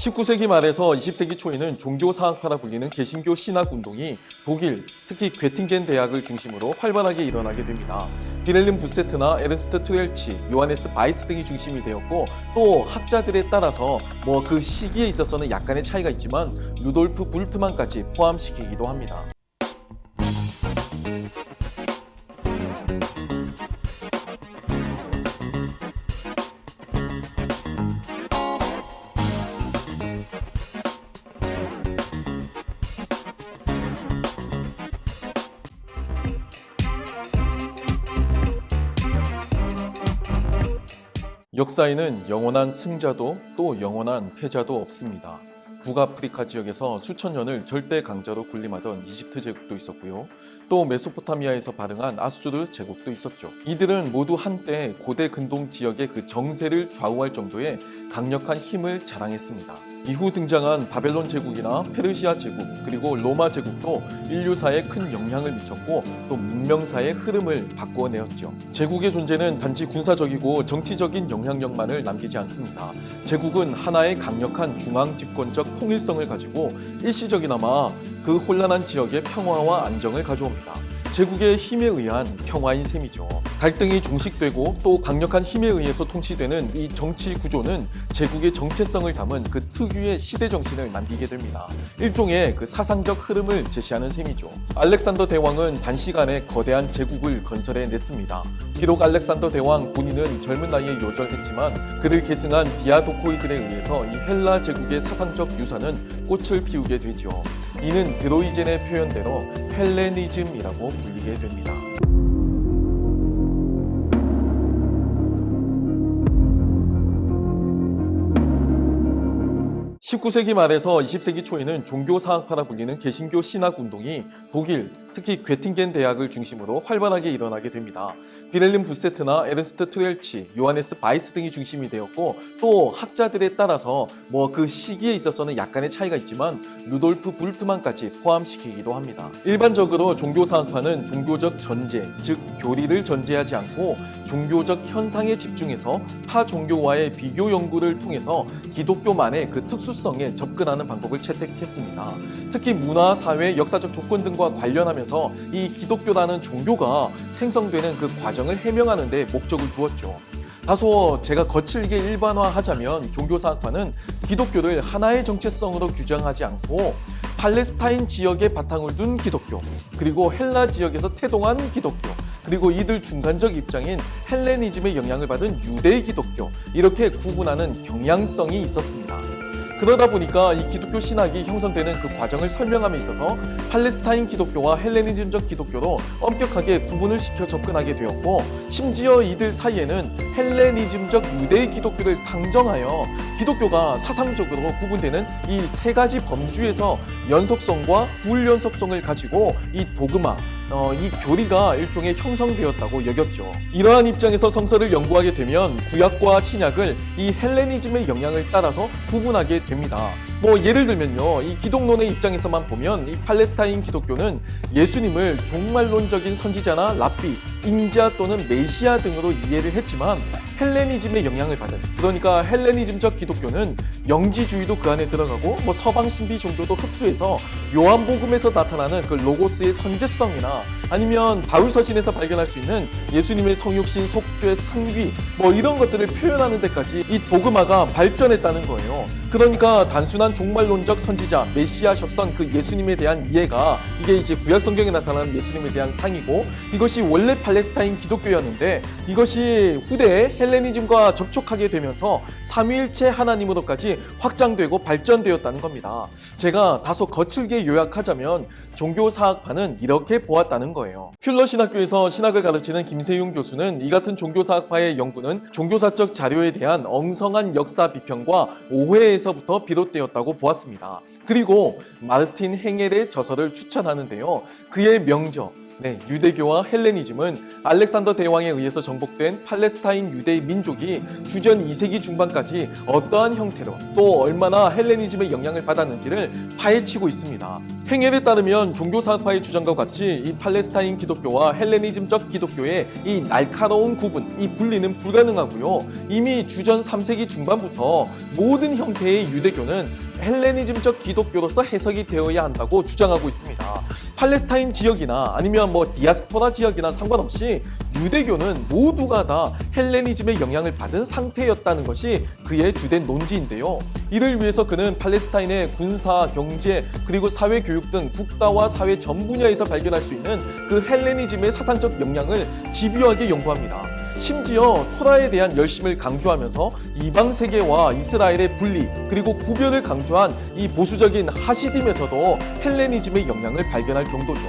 19세기 말에서 20세기 초에는 종교사학파라 불리는 개신교 신학운동이 독일, 특히 괴팅겐 대학을 중심으로 활발하게 일어나게 됩니다. 빌헬름 부세트나 에르스트 트웰치, 요하네스 바이스 등이 중심이 되었고, 또 학자들에 따라서 그 시기에 있어서는 약간의 차이가 있지만 루돌프 불트만까지 포함시키기도 합니다. 역사에는 영원한 승자도 또 영원한 패자도 없습니다. 북아프리카 지역에서 수천 년을 절대 강자로 군림하던 이집트 제국도 있었고요. 또 메소포타미아에서 발흥한 아수르 제국도 있었죠. 이들은 모두 한때 고대 근동 지역의 그 정세를 좌우할 정도의 강력한 힘을 자랑했습니다. 이후 등장한 바벨론 제국이나 페르시아 제국, 그리고 로마 제국도 인류사에 큰 영향을 미쳤고 또 문명사의 흐름을 바꾸어내었죠. 제국의 존재는 단지 군사적이고 정치적인 영향력만을 남기지 않습니다. 제국은 하나의 강력한 중앙 집권적 통일성을 가지고 일시적이나마 그 혼란한 지역의 평화와 안정을 가져옵니다. 제국의 힘에 의한 평화인 셈이죠. 갈등이 종식되고 또 강력한 힘에 의해서 통치되는 이 정치 구조는 제국의 정체성을 담은 그 특유의 시대 정신을 남기게 됩니다. 일종의 그 사상적 흐름을 제시하는 셈이죠. 알렉산더 대왕은 단시간에 거대한 제국을 건설해냈습니다. 비록 알렉산더 대왕 본인은 젊은 나이에 요절했지만 그를 계승한 디아도코이들에 의해서 이 헬라 제국의 사상적 유산은 꽃을 피우게 되죠. 이는 드로이젠의 표현대로 헬레니즘이라고 불리게 됩니다. 19세기 말에서 20세기 초에는 종교사학파라 불리는 개신교 신학운동이 독일, 특히 괴팅겐 대학을 중심으로 활발하게 일어나게 됩니다. 빌헬름 부세트나 에르스트 트웰치, 요하네스 바이스 등이 중심이 되었고, 또 학자들에 따라서 그 시기에 있어서는 약간의 차이가 있지만 루돌프 불트만까지 포함시키기도 합니다. 일반적으로 종교사학파는 종교적 전제, 즉 교리를 전제하지 않고 종교적 현상에 집중해서 타 종교와의 비교 연구를 통해서 기독교만의 그 특수성에 접근하는 방법을 채택했습니다. 특히 문화, 사회, 역사적 조건 등과 관련하면서 이 기독교라는 종교가 생성되는 그 과정을 해명하는 데 목적을 두었죠. 다소 제가 거칠게 일반화하자면 종교사학파는 기독교를 하나의 정체성으로 규정하지 않고 팔레스타인 지역에 바탕을 둔 기독교, 그리고 헬라 지역에서 태동한 기독교, 그리고 이들 중간적 입장인 헬레니즘의 영향을 받은 유대 기독교, 이렇게 구분하는 경향성이 있었습니다. 그러다 보니까 이 기독교 신학이 형성되는 그 과정을 설명함에 있어서 팔레스타인 기독교와 헬레니즘적 기독교로 엄격하게 구분을 시켜 접근하게 되었고, 심지어 이들 사이에는 헬레니즘적 유대 기독교를 상정하여 기독교가 사상적으로 구분되는 이 세 가지 범주에서 연속성과 불연속성을 가지고 이 도그마, 이 교리가 일종의 형성되었다고 여겼죠. 이러한 입장에서 성서를 연구하게 되면 구약과 신약을 이 헬레니즘의 영향을 따라서 구분하게 됩니다. 예를 들면요, 이 기독론의 입장에서만 보면 이 팔레스타인 기독교는 예수님을 종말론적인 선지자나 랍비, 인자 또는 메시아 등으로 이해를 했지만 헬레니즘의 영향을 받은, 그러니까 헬레니즘적 기독교는 영지주의도 그 안에 들어가고 서방 신비 종교도 흡수해서 요한복음에서 나타나는 그 로고스의 선제성이나 아니면 바울서신에서 발견할 수 있는 예수님의 성육신, 속죄, 성귀 이런 것들을 표현하는 데까지 이 도그마가 발전했다는 거예요. 그러니까 단순한 종말론적 선지자, 메시아셨던 그 예수님에 대한 이해가 이게 이제 구약 성경에 나타나는 예수님에 대한 상이고, 이것이 원래 팔레스타인 기독교였는데 이것이 후대에 헬레니즘과 접촉하게 되면서 삼위일체 하나님으로까지 확장되고 발전되었다는 겁니다. 제가 다소 거칠게 요약하자면 종교사학파는 이렇게 보았다는 거예요. 퓰러 신학교에서 신학을 가르치는 김세윤 교수는 이 같은 종교사학파의 연구는 종교사적 자료에 대한 엉성한 역사 비평과 오해에서부터 비롯되었다고 보았습니다. 그리고 마르틴 행엘의 저서를 추천하는데요, 그의 명저 네, 유대교와 헬레니즘은 알렉산더 대왕에 의해서 정복된 팔레스타인 유대 민족이 주전 2세기 중반까지 어떠한 형태로 또 얼마나 헬레니즘의 영향을 받았는지를 파헤치고 있습니다. 행엘에 따르면 종교사학파의 주장과 같이 이 팔레스타인 기독교와 헬레니즘적 기독교의 이 날카로운 구분, 이 분리는 불가능하고요. 이미 주전 3세기 중반부터 모든 형태의 유대교는 헬레니즘적 기독교로서 해석이 되어야 한다고 주장하고 있습니다. 팔레스타인 지역이나 아니면 디아스포라 지역이나 상관없이 유대교는 모두가 다 헬레니즘의 영향을 받은 상태였다는 것이 그의 주된 논지인데요. 이를 위해서 그는 팔레스타인의 군사, 경제, 그리고 사회 교육 등 국가와 사회 전 분야에서 발견할 수 있는 그 헬레니즘의 사상적 영향을 집요하게 연구합니다. 심지어 토라에 대한 열심을 강조하면서 이방 세계와 이스라엘의 분리 그리고 구별을 강조한 이 보수적인 하시딤에서도 헬레니즘의 영향을 발견할 정도죠.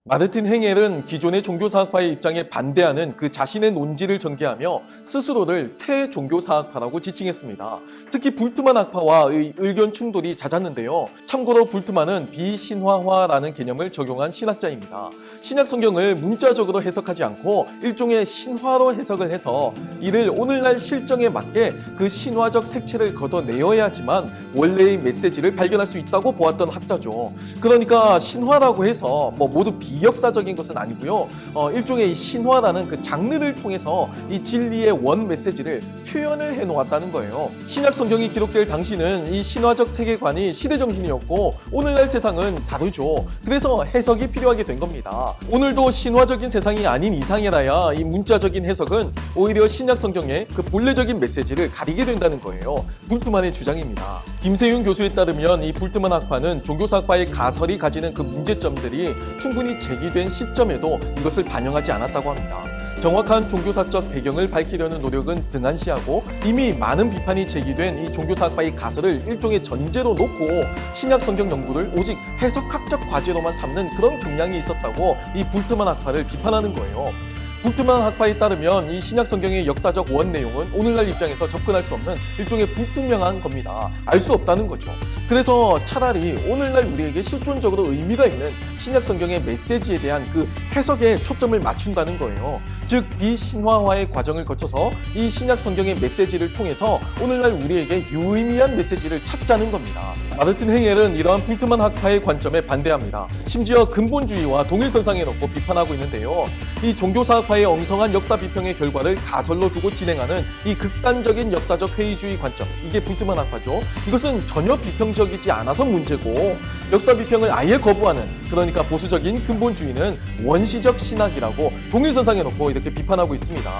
마르틴 행엘은 기존의 종교사학파의 입장에 반대하는 그 자신의 논지를 전개하며 스스로를 새 종교사학파라고 지칭했습니다. 특히 불트만 학파와의 의견 충돌이 잦았는데요. 참고로 불트만은 비신화화라는 개념을 적용한 신학자입니다. 신약 성경을 문자적으로 해석하지 않고 일종의 신화로 해석을 해서 이를 오늘날 실정에 맞게 그 신화적 색채를 걷어내어야지만 원래의 메시지를 발견할 수 있다고 보았던 학자죠. 그러니까 신화라고 해서 모두 비역사적인 것은 아니고요. 일종의 신화라는 그 장르를 통해서 이 진리의 원 메시지를 표현을 해놓았다는 거예요. 신약 성경이 기록될 당시는 이 신화적 세계관이 시대정신이었고 오늘날 세상은 다르죠. 그래서 해석이 필요하게 된 겁니다. 오늘도 신화적인 세상이 아닌 이상이라야 이 문자적인 해석은 오히려 신약 성경의 그 본래적인 메시지를 가리게 된다는 거예요. 불트만의 주장입니다. 김세윤 교수에 따르면 이 불트만 학파는 종교사학파의 가설이 가지는 그 문제점들이 충분히 제기된 시점에도 이것을 반영하지 않았다고 합니다. 정확한 종교사적 배경을 밝히려는 노력은 등한시하고 이미 많은 비판이 제기된 이 종교사학파의 가설을 일종의 전제로 놓고 신약 성경 연구를 오직 해석학적 과제로만 삼는 그런 경향이 있었다고 이 불트만 학파를 비판하는 거예요. 불트만 학파에 따르면 이 신약 성경의 역사적 원 내용은 오늘날 입장에서 접근할 수 없는 일종의 불투명한 겁니다. 알 수 없다는 거죠. 그래서 차라리 오늘날 우리에게 실존적으로 의미가 있는 신약 성경의 메시지에 대한 그 해석에 초점을 맞춘다는 거예요. 즉 비신화화의 과정을 거쳐서 이 신약 성경의 메시지를 통해서 오늘날 우리에게 유의미한 메시지를 찾자는 겁니다. 마르틴 행엘은 이러한 불트만 학파의 관점에 반대합니다. 심지어 근본주의와 동일선상에 놓고 비판하고 있는데요. 이 종교사학파의 엉성한 역사 비평의 결과를 가설로 두고 진행하는 이 극단적인 역사적 회의주의 관점, 이게 불트만 학파죠. 이것은 전혀 비평적이지 않아서 문제고 역사 비평을 아예 거부하는, 그러니까 보수적인 근본주의는 원시적 신학이라고 동일선상에 놓고 이렇게 비판하고 있습니다.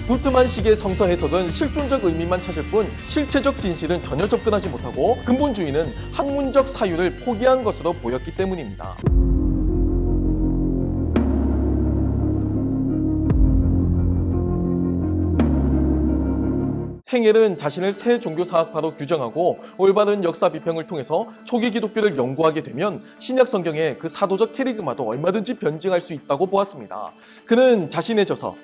불트만식의 성서 해석은 실존적 의미만 찾을 뿐 실체적 진실은 전혀 접근하지 못하고 근본주의는 학문적 사유를 포기한 것으로 보였기 때문입니다. 행엘은 자신을 새 종교사학파로 규정하고 올바른 역사 비평을 통해서 초기 기독교를 연구하게 되면 신약 성경의 그 사도적 캐리그마도 얼마든지 변증할 수 있다고 보았습니다. 그는 자신의 저서,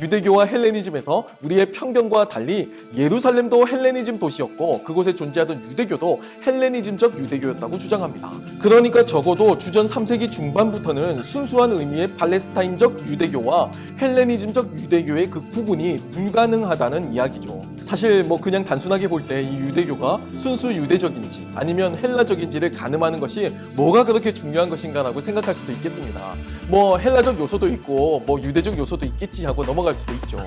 유대교와 헬레니즘에서 우리의 편견과 달리 예루살렘도 헬레니즘 도시였고 그곳에 존재하던 유대교도 헬레니즘적 유대교였다고 주장합니다. 그러니까 적어도 주전 3세기 중반부터는 순수한 의미의 팔레스타인적 유대교와 헬레니즘적 유대교의 그 구분이 불가능하다는 이야기죠. 사실 그냥 단순하게 볼 때 이 유대교가 순수 유대적인지 아니면 헬라적인지를 가늠하는 것이 뭐가 그렇게 중요한 것인가라고 생각할 수도 있겠습니다. 헬라적 요소도 있고 유대적 요소도 있겠지 하고 넘어갈 수도 있죠.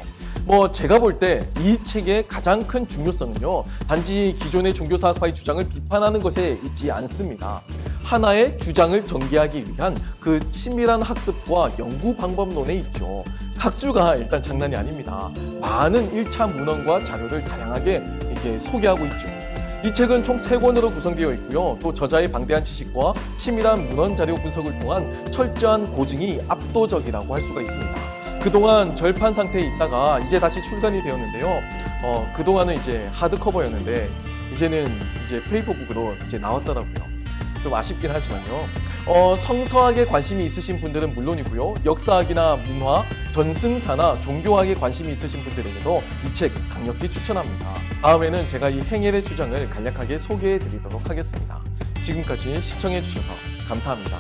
제가 볼 때 이 책의 가장 큰 중요성은요, 단지 기존의 종교사학파의 주장을 비판하는 것에 있지 않습니다. 하나의 주장을 전개하기 위한 그 치밀한 학습과 연구 방법론에 있죠. 각주가 일단 장난이 아닙니다. 많은 1차 문헌과 자료를 다양하게 이렇게 소개하고 있죠. 이 책은 총 3권으로 구성되어 있고요. 또 저자의 방대한 지식과 치밀한 문헌 자료 분석을 통한 철저한 고증이 압도적이라고 할 수가 있습니다. 그동안 절판 상태에 있다가 이제 다시 출간이 되었는데요. 그동안은 이제 하드커버였는데 이제는 이제 페이퍼북으로 이제 나왔더라고요. 좀 아쉽긴 하지만요. 성서학에 관심이 있으신 분들은 물론이고요. 역사학이나 문화, 전승사나 종교학에 관심이 있으신 분들에게도 이 책 강력히 추천합니다. 다음에는 제가 이 행엘의 주장을 간략하게 소개해 드리도록 하겠습니다. 지금까지 시청해 주셔서 감사합니다.